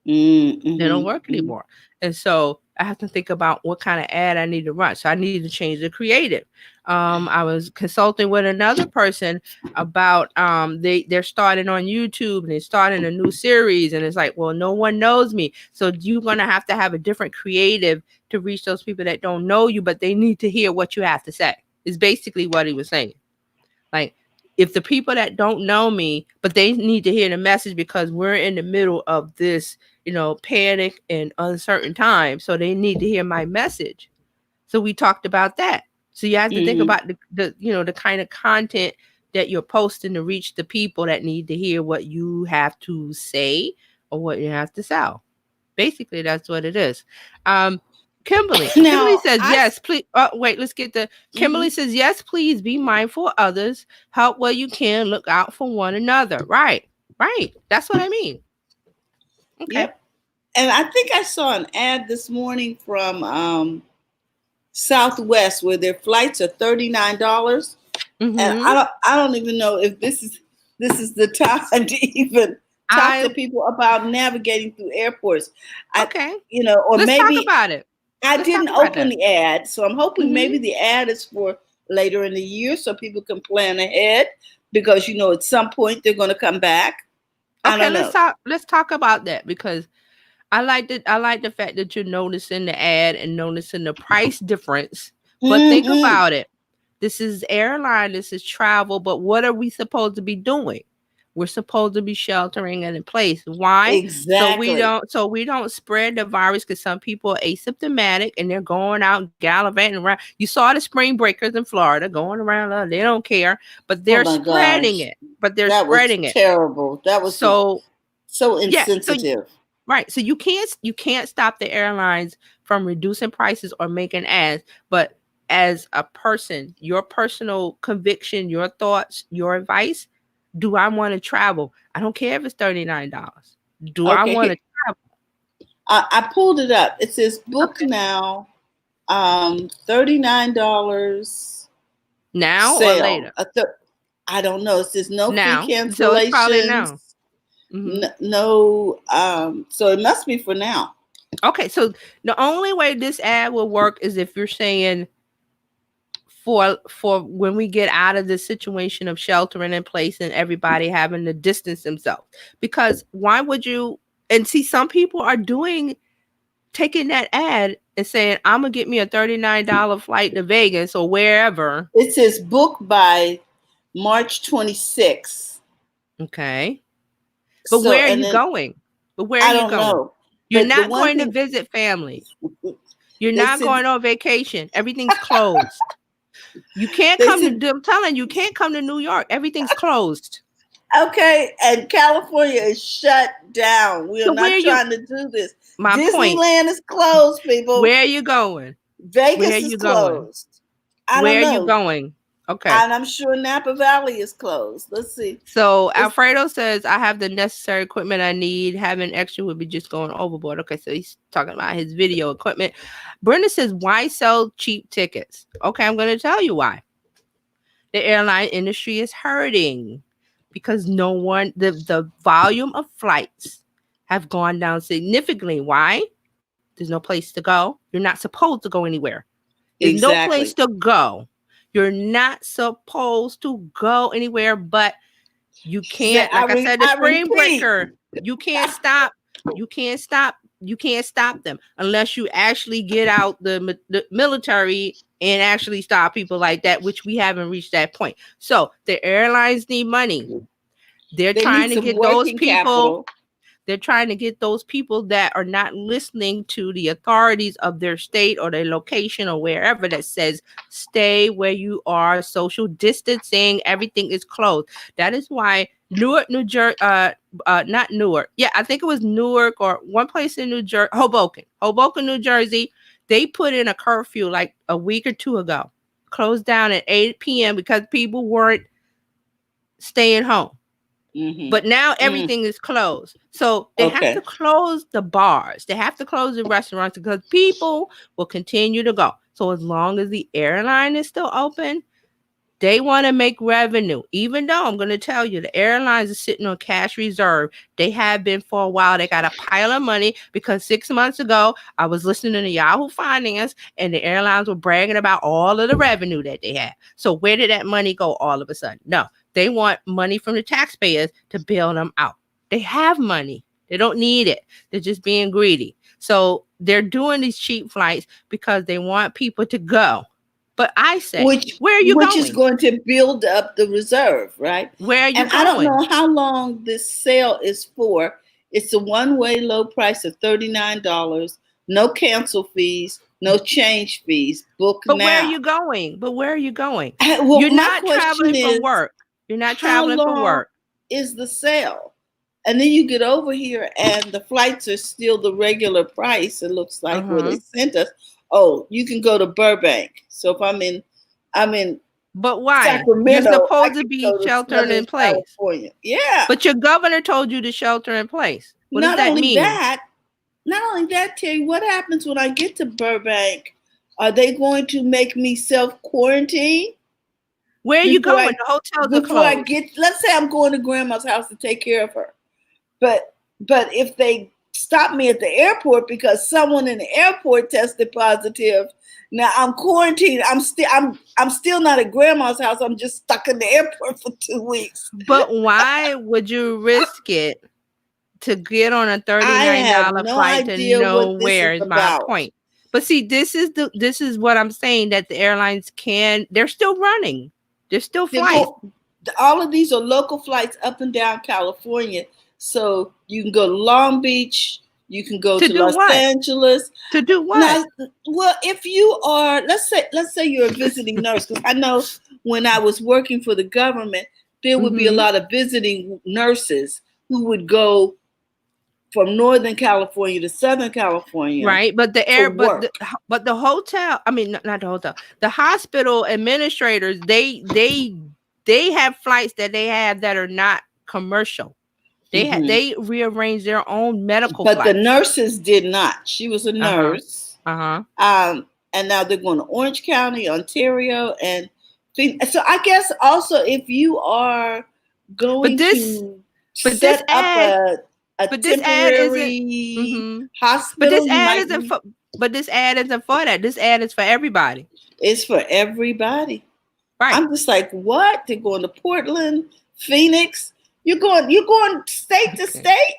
S2: They don't work anymore. And so I have to think about what kind of ad I need to run. So I need to change the creative. I was consulting with another person about they're starting on YouTube and they're starting a new series. And it's like, well, no one knows me. So you're going to have a different creative to reach those people that don't know you, but they need to hear what you have to say. Is basically what he was saying. Like, if the people that don't know me, but they need to hear the message because we're in the middle of this, panic and uncertain time. So they need to hear my message. So we talked about that. So you have to think
S1: Mhm.
S2: about the kind of content that you're posting to reach the people that need to hear what you have to say or what you have to sell. Basically, that's what it is. Kimberly
S1: Now,
S2: says yes, please. Oh, wait, let's get the Kimberly
S1: mhm.
S2: says yes, please be mindful of others, help where you can, look out for one another. Right. That's what I mean. Okay.
S1: Yep. And I think I saw an ad this morning from Southwest where their flights are $39. And
S2: Mm-hmm.
S1: I don't even know if this is the time to even talk to people about navigating through airports.
S2: Okay.
S1: Or
S2: Let's talk
S1: maybe
S2: about it.
S1: I
S2: Let's talk
S1: didn't
S2: about
S1: open
S2: that.
S1: the ad, so I'm hoping
S2: Mm-hmm.
S1: maybe the ad is for later in the year so people can plan ahead because at some point they're going to come back. I
S2: Okay,
S1: don't know.
S2: let's talk about that because I like the fact that you're noticing the ad and noticing the price difference. But think
S1: Mhm.
S2: about it. This is airline, this is travel, but what are we supposed to be doing? We're supposed to be sheltering in place. Why?
S1: Exactly.
S2: So we don't spread the virus because some people are asymptomatic and they're going out gallivanting around. You saw the spring breakers in Florida going around, they don't care, but
S1: Oh
S2: they're
S1: my
S2: spreading
S1: gosh.
S2: it. But they're
S1: That was
S2: spreading it.
S1: terrible. That was
S2: So
S1: so
S2: yeah,
S1: insensitive.
S2: right. So you can't stop the airlines from reducing prices or making ads, but as a person, your personal conviction, your thoughts, your advice, do I want to travel? I don't care if it's $39. Do I want to
S1: Okay.
S2: travel?
S1: I pulled it up. It says book
S2: Okay.
S1: now, $39
S2: Now or
S1: sale.
S2: later?
S1: I don't know. It says no free
S2: Now. So it's probably now.
S1: cancellations.
S2: Hmm.
S1: No, so it must be for now.
S2: Okay. So the only way this ad will work is if you're saying for when we get out of the situation of sheltering in place and everybody having to distance themselves, because why would you? And see, some people are taking that ad and saying, I'm gonna get me a $39 flight to Vegas or wherever.
S1: It says book by March 26th.
S2: Okay, but
S1: So,
S2: where are
S1: and
S2: you
S1: then
S2: going? But where are
S1: I
S2: you
S1: don't
S2: going?
S1: know.
S2: You're
S1: But the
S2: not
S1: one
S2: going to
S1: thing
S2: visit family. You're
S1: they
S2: not
S1: said,
S2: going on vacation. Everything's closed. You can't
S1: they
S2: come
S1: said,
S2: to, I'm telling you, you can't come to New York. Everything's closed.
S1: okay, and California is shut down. We are
S2: So where
S1: not
S2: are you?
S1: trying to do this.
S2: My point.
S1: Disneyland is closed, people.
S2: Where are you going? Where are
S1: Vegas is
S2: you going?
S1: closed. I
S2: Where
S1: don't
S2: are you
S1: know.
S2: going? Okay.
S1: And I'm sure Napa Valley is closed. Let's see.
S2: So
S1: It's,
S2: Alfredo says, I have the necessary equipment I need. Having extra would be just going overboard. Okay, so he's talking about his video equipment. Brenda says, why sell cheap tickets? Okay, I'm going to tell you why. The airline industry is hurting because the volume of flights have gone down significantly. Why? There's no place to go. You're not supposed to go anywhere. There's no place
S1: exactly.
S2: to go. You're not supposed to go anywhere, but you can't, like I said, the
S1: I
S2: spring
S1: repeat.
S2: breaker, you can't stop. You can't stop them unless you actually get out the military and actually stop people like that, which we haven't reached that point. So the airlines need money. They're
S1: They
S2: trying
S1: need
S2: to
S1: some
S2: get those
S1: working
S2: people
S1: capital.
S2: they're trying to get those people that are not listening to the authorities of their state or their location or wherever that says, stay where you are, social distancing, everything is closed. That is why Newark, New Jersey, not Newark. Yeah, I think it was Newark or one place in New Jersey, Hoboken, New Jersey. They put in a curfew like a week or two ago, closed down at 8 p.m. because people weren't staying home. But now everything is closed. So they have to
S1: Okay.
S2: close the bars. They have to close the restaurants because people will continue to go. So as long as the airline is still open, they want to make revenue. Even though I'm going to tell you, the airlines are sitting on cash reserve. They have been for a while. They got a pile of money because 6 months ago, I was listening to Yahoo Finance and the airlines were bragging about all of the revenue that they had. So where did that money go all of a sudden? No, they want money from the taxpayers to bail them out. They have money. They don't need it. They're just being greedy. So they're doing these cheap flights because they want people to go. But I say, where are you
S1: Which is
S2: going?
S1: going to build up the reserve, right?
S2: Where are you
S1: And I don't
S2: going?
S1: know how long this sale is for. It's a one-way low price of $39, no cancel fees, No change fees. Book
S2: But
S1: now.
S2: where are you going? But where are you going?
S1: Well,
S2: You're
S1: my
S2: not
S1: question
S2: traveling for
S1: is,
S2: work. You're not
S1: how
S2: traveling for
S1: long
S2: work.
S1: is the sale? And then you get over here and the flights are still the regular price. It looks like where they sent us. Oh, you can go to Burbank. So if I'm in
S2: But why?
S1: Sacramento,
S2: You're
S1: I
S2: supposed to
S1: can
S2: be
S1: go to
S2: sheltering
S1: Southern
S2: in place.
S1: California. Yeah.
S2: But your governor told you to shelter in place. What does
S1: Not
S2: that
S1: only
S2: mean?
S1: that, Terry, what happens when I get to Burbank? Are they going to make me self-quarantine?
S2: Where are you going? The hotels are
S1: Before I
S2: closed.
S1: let's say I'm going to grandma's house to take care of her. But if they stop me at the airport because someone in the airport tested positive, now I'm quarantined. I'm still not at grandma's house. I'm just stuck in the airport for 2 weeks.
S2: But why would you risk it to get on a $39 flight to nowhere is my point. But see, this is what I'm saying, that the airlines they're still running. They're still flights.
S1: All of these are local flights up and down California. So you can go to Long Beach, you can go to Los Angeles.
S2: To do what?
S1: Now, well, if you are, let's say you're a visiting nurse, because I know when I was working for the government, there would be a lot of visiting nurses who would go from Northern California to Southern California.
S2: Right. But the hotel, I mean, not the hotel, the hospital administrators, they have flights that they have that are not commercial. They rearrange their own medical
S1: flights.
S2: The
S1: nurses did not. She was a nurse. And now they're going to Orange County, Ontario, and so I guess also if you are going to set up a temporary hospital,
S2: but this ad isn't for that. This ad is for everybody.
S1: It's for everybody. Right. I'm just like, what? They're going to Portland, Phoenix. You're going state to state.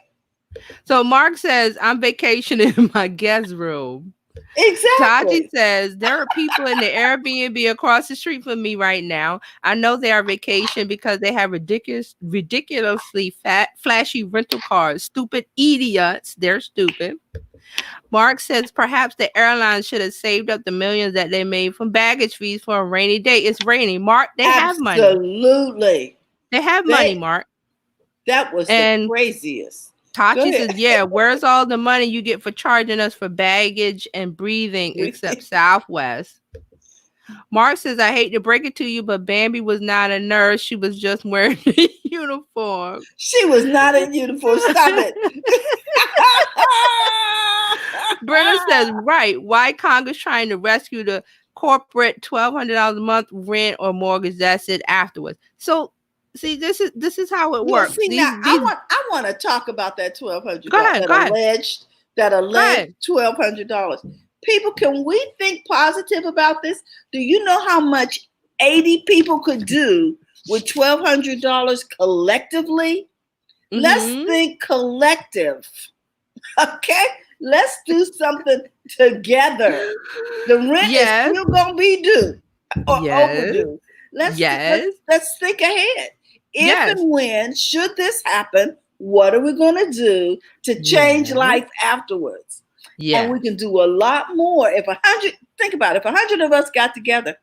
S2: So Mark says, I'm vacationing in my guest room.
S1: Exactly.
S2: Taji says, there are people in the Airbnb across the street from me right now. I know they are vacation because they have ridiculously flashy rental cars. Stupid idiots. They're stupid. Mark says, perhaps the airlines should have saved up the millions that they made from baggage fees for a rainy day. It's raining. Mark, they have money.
S1: Absolutely.
S2: They have money, Mark.
S1: That was the craziest.
S2: Tachi says, yeah, where's all the money you get for charging us for baggage and breathing except Southwest? Mark says, I hate to break it to you, but Bambi was not a nurse. She was just wearing a uniform.
S1: She was not in uniform. Stop it.
S2: Brenna says, right. Why Congress trying to rescue the corporate $1,200 a month rent or mortgage? That's it afterwards. So, see, this is how it works.
S1: See, now, I want to talk about that $1,200. That alleged $1,200. People, can we think positive about this? Do you know how much 80 people could do with $1,200 collectively? Let's think collective. Okay, let's do something together. The rent is still gonna be due or overdue. Let's think ahead. If and when should this happen, what are we gonna do to change life afterwards? Yeah, and we can do a lot more. If 100, think about it, if 100 of us got together,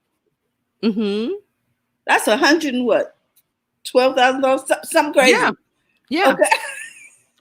S1: that's 100 and what? $12,000, something crazy.
S2: Yeah.
S1: Okay.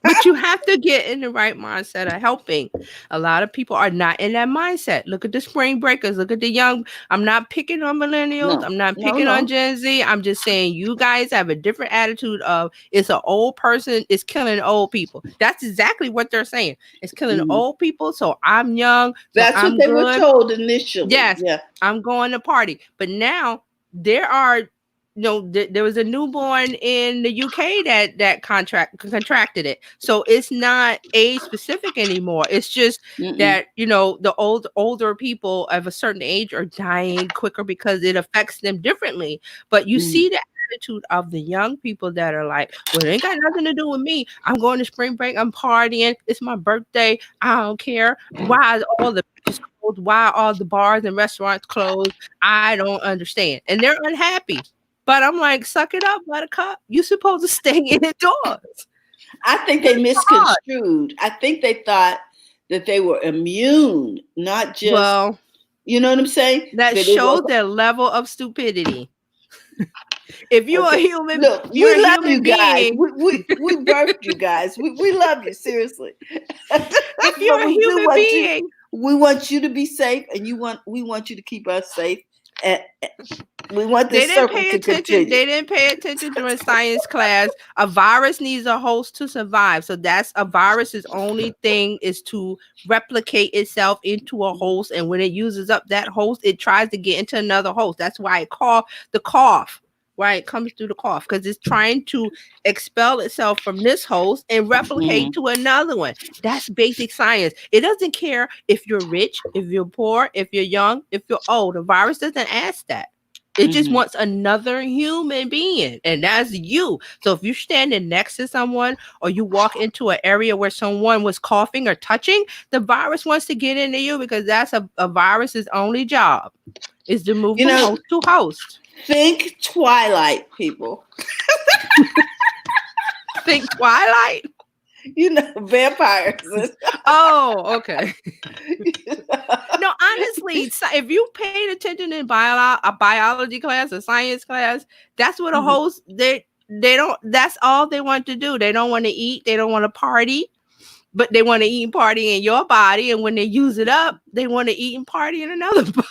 S2: But you have to get in the right mindset of helping. A lot of people are not in that mindset. Look at the spring breakers. Look at the young. I'm not picking on millennials. I'm not picking on Gen Z. I'm just saying you guys have a different attitude of it's an old person. It's killing old people. That's exactly what they're saying. It's killing old people. So I'm young. So
S1: that's what they were told initially.
S2: Yes. Yeah. I'm going to party. But now there are. There was a newborn in the UK that contracted it. So it's not age specific anymore. It's just that, the older people of a certain age are dying quicker because it affects them differently. But you see the attitude of the young people that are like, well, it ain't got nothing to do with me. I'm going to spring break. I'm partying. It's my birthday. I don't care. Why all the closed? Why all the bars and restaurants closed? I don't understand. And they're unhappy. But I'm like, suck it up, buttercup. You're supposed to stay indoors.
S1: I think they misconstrued. I think they thought that they were immune, not just,
S2: Well,
S1: you know what I'm saying?
S2: that
S1: That it
S2: shows
S1: was
S2: their level of stupidity. If you're a
S1: okay.
S2: human,
S1: Look,
S2: you're
S1: we
S2: a
S1: love you
S2: human
S1: guys.
S2: being.
S1: We birthed you guys. We love you seriously.
S2: If
S1: But
S2: you're a
S1: we do
S2: human
S1: want you.
S2: being,
S1: We want you to be safe, and we want you to keep us safe. And we want
S2: they
S1: this
S2: didn't
S1: circle
S2: pay
S1: to
S2: attention.
S1: continue.
S2: They didn't pay attention during science class. A virus needs a host to survive. So that's a virus's only thing is to replicate itself into a host. And when it uses up that host, it tries to get into another host. That's why it called the cough. Right, it comes through the cough because it's trying to expel itself from this host and replicate to another one. That's basic science. It doesn't care if you're rich, if you're poor, if you're young, if you're old. The virus doesn't ask that. It just wants another human being, and that's you. So if you're standing next to someone or you walk into an area where someone was coughing or touching, the virus wants to get into you because that's a virus's only job is to move from host to host.
S1: Think Twilight, people.
S2: Think Twilight?
S1: You know, vampires.
S2: Oh, okay. No, honestly, if you paid attention in a biology class, a science class, that's what a host, they don't, that's all they want to do. They don't want to eat. They don't want to party, but they want to eat and party in your body. And when they use it up, they want to eat and party in another body.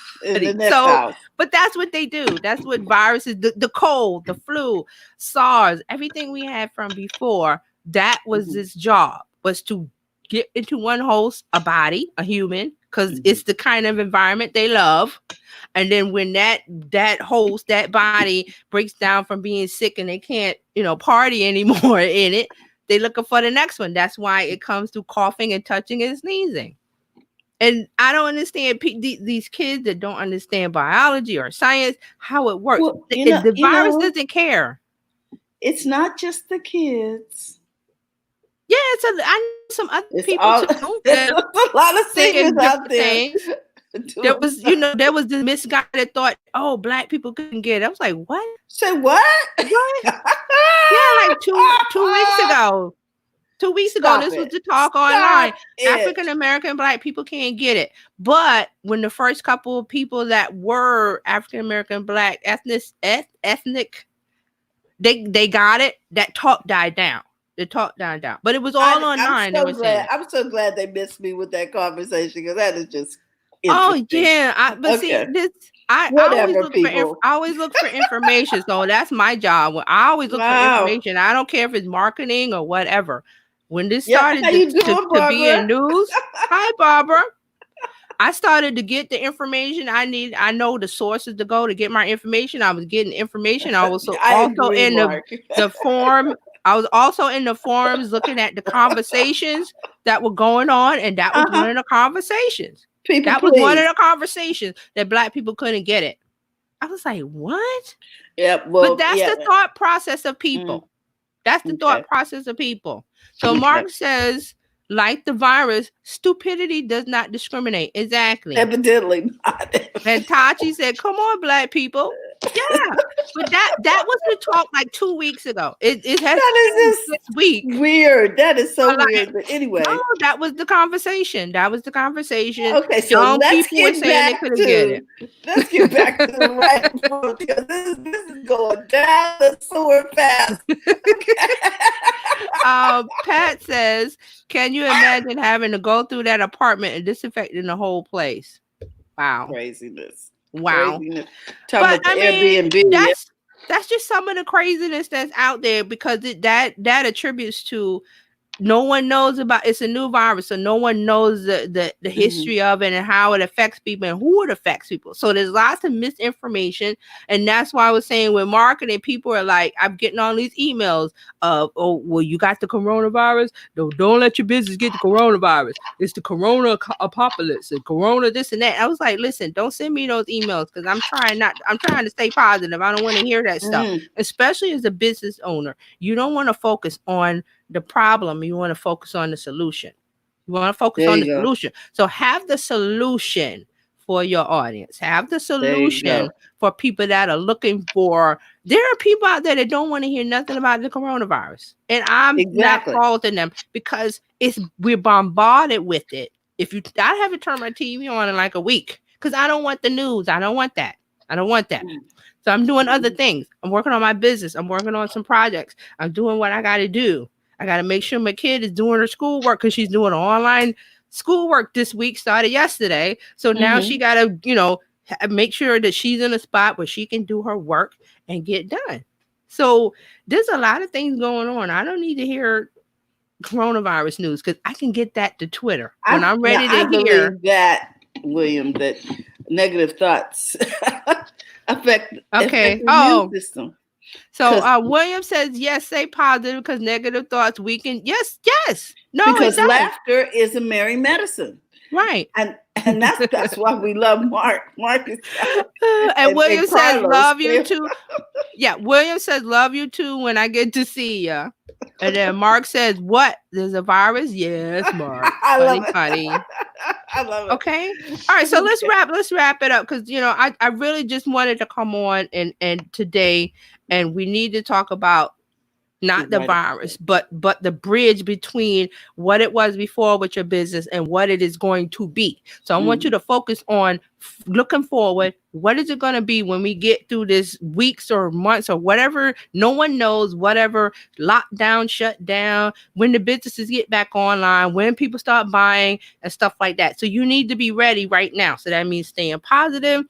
S2: But that's what they do. That's what viruses, the cold, the flu, SARS, everything we had from before, that was its job, was to get into one host, a body, a human, because it's the kind of environment they love. And then when that host, that body breaks down from being sick and they can't, party anymore in it, they're looking for the next one. That's why it comes to coughing and touching and sneezing. And I don't understand these kids that don't understand biology or science, how it works. Well, the virus doesn't care.
S1: It's not just the kids.
S2: Yeah, I know some other people too.
S1: There's a lot of secrets out there.
S2: There was this misguided thought, oh, Black people couldn't get it. I was like, what?
S1: Say what?
S2: What? Yeah, like two weeks ago. 2 weeks ago, this was the talk online. African American Black people can't get it. But when the first couple of people that were African American Black ethnic, they got it, that talk died down. The talk died down. But it was all online.
S1: I'm so glad they missed me with that conversation because that is just
S2: yeah. I always look for information. So that's my job. I always look for information. I don't care if it's marketing or whatever. When this started to be in news, hi Barbara. I started to get the information I need. I know the sources to go to get my information. I was getting information. I was also in the forum. I was also in the forums looking at the conversations that were going on, and that was one of the conversations. Was one of the conversations that Black people couldn't get it. I was like, what?
S1: Yeah,
S2: but that's the thought process of people. That's the thought process of people. So Mark says, like the virus, stupidity does not discriminate. Exactly.
S1: Evidently not.
S2: And Tachi said, come on, Black people. Yeah. But that was the talk like 2 weeks ago. It has this week.
S1: Weird. That is so weird. But anyway.
S2: No, that was the conversation.
S1: Okay, so let's get back to let's get back to the right point because this is going down the sewer fast.
S2: Pat says, can you imagine having to go through that apartment and disinfecting the whole place? Wow.
S1: Craziness.
S2: Wow.
S1: Craziness. Talking about Airbnb.
S2: That's just some of the craziness that's out there because that attributes to no one knows about it's a new virus, so no one knows the history of it and how it affects people and who it affects people. So there's lots of misinformation, and that's why I was saying with marketing, people are like, I'm getting all these emails of, oh, well, you got the coronavirus. No, don't let your business get the coronavirus. It's the corona apocalypse and corona this and that. I was like, listen, don't send me those emails because I'm trying to stay positive. I don't want to hear that stuff, especially as a business owner. You don't want to focus on the problem, you want to focus on the solution. You want to focus on the solution. So have the solution for your audience. Have the solution for people that are looking for. There are people out there that don't want to hear nothing about the coronavirus, and I'm not faulting them because we're bombarded with it I haven't turned my TV on in like a week because I don't want the news. I don't want that. I don't want that. So I'm doing other things. I'm working on my business. I'm working on some projects. I'm doing what I got to do. I got to make sure my kid is doing her schoolwork because she's doing online schoolwork this week, started yesterday. So now she got to, make sure that she's in a spot where she can do her work and get done. So there's a lot of things going on. I don't need to hear coronavirus news because I can get that to Twitter when I'm ready to hear
S1: that, William, that negative thoughts affect the immune system.
S2: So William says yes, stay positive because negative thoughts weaken. Yes. No,
S1: because laughter is a merry medicine.
S2: Right.
S1: And that's why we love Mark. Mark is
S2: and William says love you too. Yeah, William says love you too when I get to see ya. And then Mark says, what? There's a virus? Yes, Mark.
S1: I love it.
S2: I love it. Okay. All right. So let's wrap it up because I really just wanted to come on and today, and we need to talk about not the virus, but the bridge between what it was before with your business and what it is going to be. So I want you to focus on looking forward. What is it going to be when we get through this weeks or months or whatever? No one knows, whatever, lockdown, shut down, when the businesses get back online, when people start buying and stuff like that. So you need to be ready right now. So that means staying positive,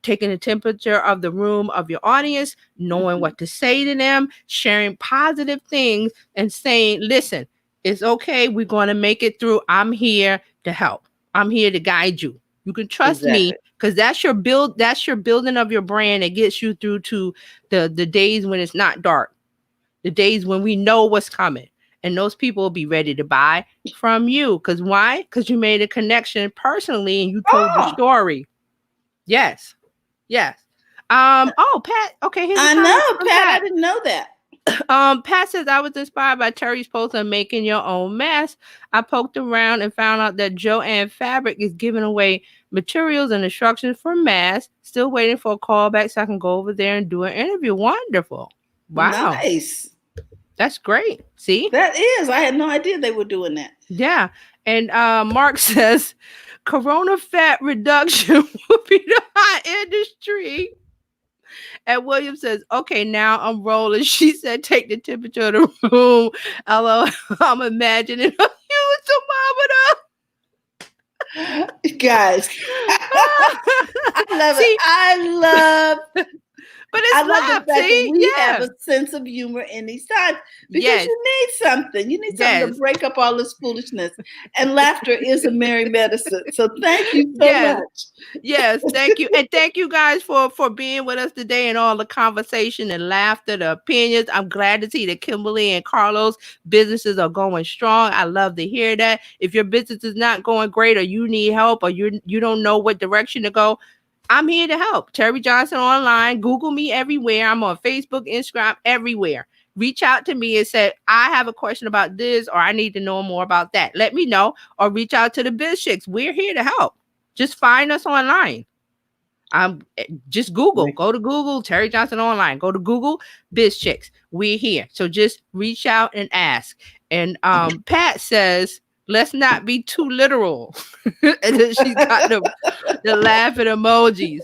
S2: taking the temperature of the room of your audience, knowing what to say to them, sharing positive things and saying, listen, it's okay. We're going to make it through. I'm here to help. I'm here to guide you. You can trust me because that's your building of your brand that gets you through to the days when it's not dark, the days when we know what's coming. And those people will be ready to buy from you. Because why? Because you made a connection personally and you told the story. Yes. Pat. Okay.
S1: I know, Pat. I didn't know that.
S2: Pat says I was inspired by Terry's post on making your own mask. I poked around and found out that Joann Fabric is giving away materials and instructions for masks. Still waiting for a call back so I can go over there and do an interview. Wonderful. Wow.
S1: Nice.
S2: That's great. See?
S1: That is. I had no idea they were doing that.
S2: Yeah. And Mark says Corona fat reduction will be the hot industry. And William says, okay, now I'm rolling. She said, take the temperature of the room. LOL, I'm imagining a huge thermometer.
S1: Guys, I love it. I love
S2: But it's
S1: love the fact that we have
S2: have
S1: a sense of humor in these times because you need something. You need something to break up all this foolishness. And laughter is a merry medicine. So thank you so much.
S2: Yes, thank you. And thank you guys for being with us today and all the conversation and laughter, the opinions. I'm glad to see that Kimberly and Carlos businesses are going strong. I love to hear that. If your business is not going great or you need help or you don't know what direction to go, I'm here to help. Terry Johnson Online. Google me everywhere. I'm on Facebook, Instagram, everywhere. Reach out to me and say, I have a question about this or I need to know more about that. Let me know or reach out to the Biz Chicks. We're here to help. Just find us online. Just Google. Go to Google, Terry Johnson Online. Go to Google, Biz Chicks. We're here. So just reach out and ask. And Pat says, let's not be too literal. And then she's got the laughing emojis.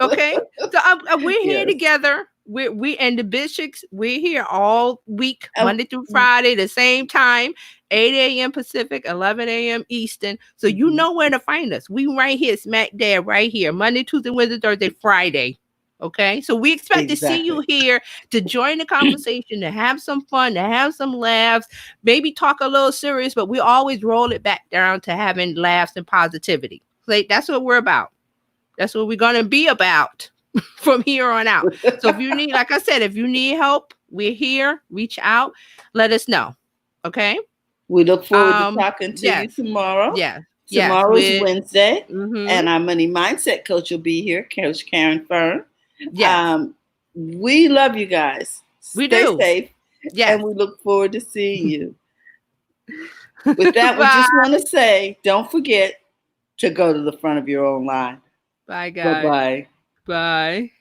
S2: Okay. So we're here together. We and the Biz Chicks, we're here all week, Monday through Friday, the same time, 8 a.m. Pacific, 11 a.m. Eastern. So you know where to find us. We right here, smack dab right here, Monday, Tuesday, Wednesday, Thursday, Friday. Okay, so we expect to see you here to join the conversation, to have some fun, to have some laughs, maybe talk a little serious, but we always roll it back down to having laughs and positivity. Like, that's what we're about. That's what we're going to be about from here on out. So if you need, like I said, if you need help, we're here. Reach out. Let us know. Okay.
S1: We look forward to talking to you tomorrow. Tomorrow is Wednesday, and our money mindset coach will be here, Coach Karen Fern. We love you guys. Stay safe. And we look forward to seeing you. With that, we just want to say, don't forget to go to the front of your own line.
S2: Bye, guys.
S1: Bye-bye.
S2: Bye.